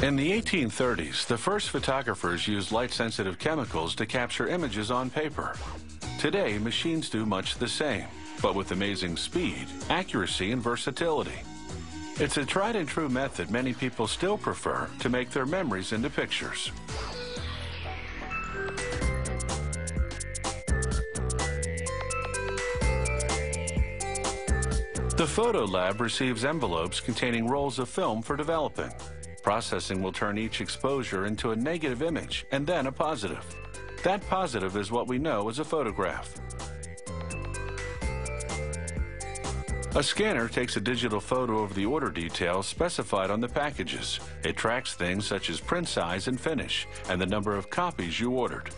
In the 1830s, the first photographers used light-sensitive chemicals to capture images on paper. Today, machines do much the same, but with amazing speed, accuracy, and versatility. It's a tried-and-true method many people still prefer to make their memories into pictures. The Photo Lab receives envelopes containing rolls of film for developing. Processing will turn each exposure into a negative image and then a positive. That positive is what we know as a photograph. A scanner takes a digital photo of the order details specified on the packages. It tracks things such as print size and finish, and the number of copies you ordered.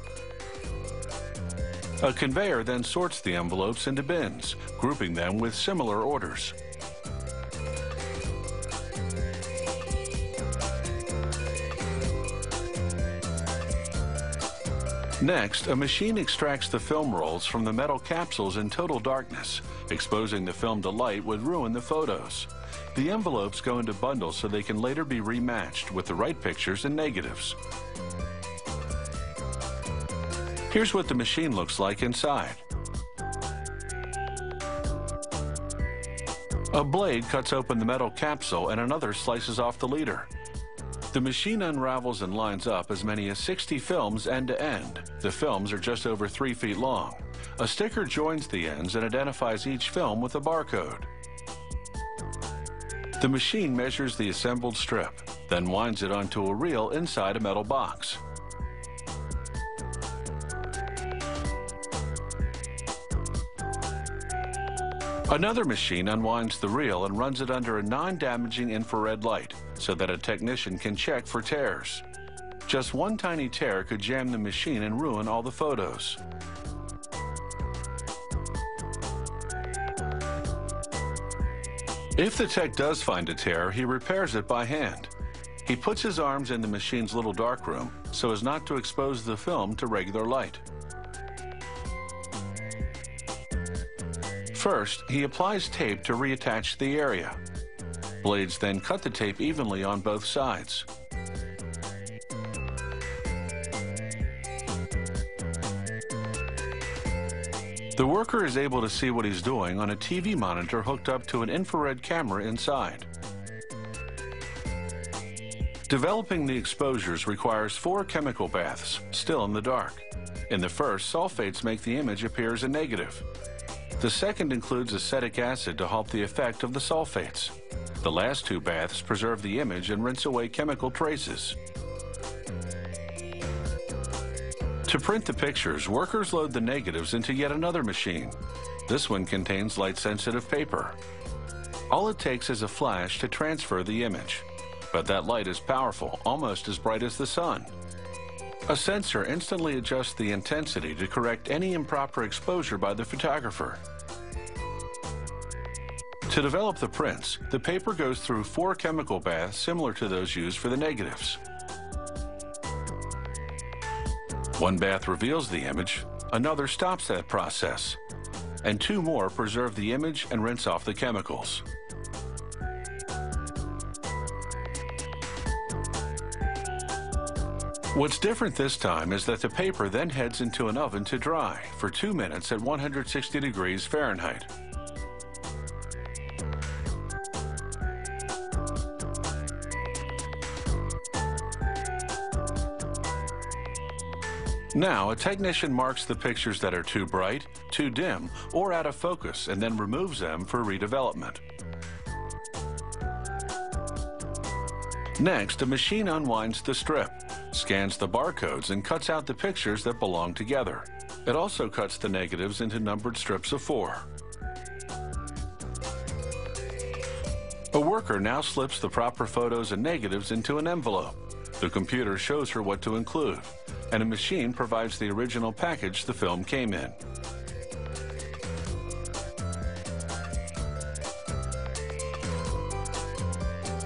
A conveyor then sorts the envelopes into bins, grouping them with similar orders. Next, a machine extracts the film rolls from the metal capsules in total darkness. Exposing the film to light would ruin the photos. The envelopes go into bundles so they can later be rematched with the right pictures and negatives. Here's what the machine looks like inside. A blade cuts open the metal capsule and another slices off the leader. The machine unravels and lines up as many as 60 films end to end. The films are just over 3 feet long. A sticker joins the ends and identifies each film with a barcode. The machine measures the assembled strip, then winds it onto a reel inside a metal box. Another machine unwinds the reel and runs it under a non-damaging infrared light so that a technician can check for tears. Just one tiny tear could jam the machine and ruin all the photos. If the tech does find a tear, he repairs it by hand. He puts his arms in the machine's little darkroom so as not to expose the film to regular light. First, he applies tape to reattach the area. Blades then cut the tape evenly on both sides. The worker is able to see what he's doing on a TV monitor hooked up to an infrared camera inside. Developing the exposures requires 4 chemical baths, still in the dark. In the first, sulfates make the image appear as a negative. The second includes acetic acid to help the effect of the sulfates. The last 2 baths preserve the image and rinse away chemical traces. To print the pictures, workers load the negatives into yet another machine. This one contains light-sensitive paper. All it takes is a flash to transfer the image. But that light is powerful, almost as bright as the sun. A sensor instantly adjusts the intensity to correct any improper exposure by the photographer. To develop the prints, the paper goes through 4 chemical baths similar to those used for the negatives. One bath reveals the image, another stops that process, and 2 more preserve the image and rinse off the chemicals. What's different this time is that the paper then heads into an oven to dry for 2 minutes at 160 degrees Fahrenheit. Now, a technician marks the pictures that are too bright, too dim, or out of focus, and then removes them for redevelopment. Next, a machine unwinds the strip, scans the barcodes, and cuts out the pictures that belong together. It also cuts the negatives into numbered strips of 4. A worker now slips the proper photos and negatives into an envelope. The computer shows her what to include, and a machine provides the original package the film came in.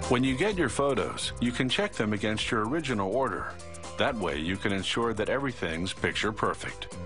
When you get your photos, you can check them against your original order. That way you can ensure that everything's picture perfect.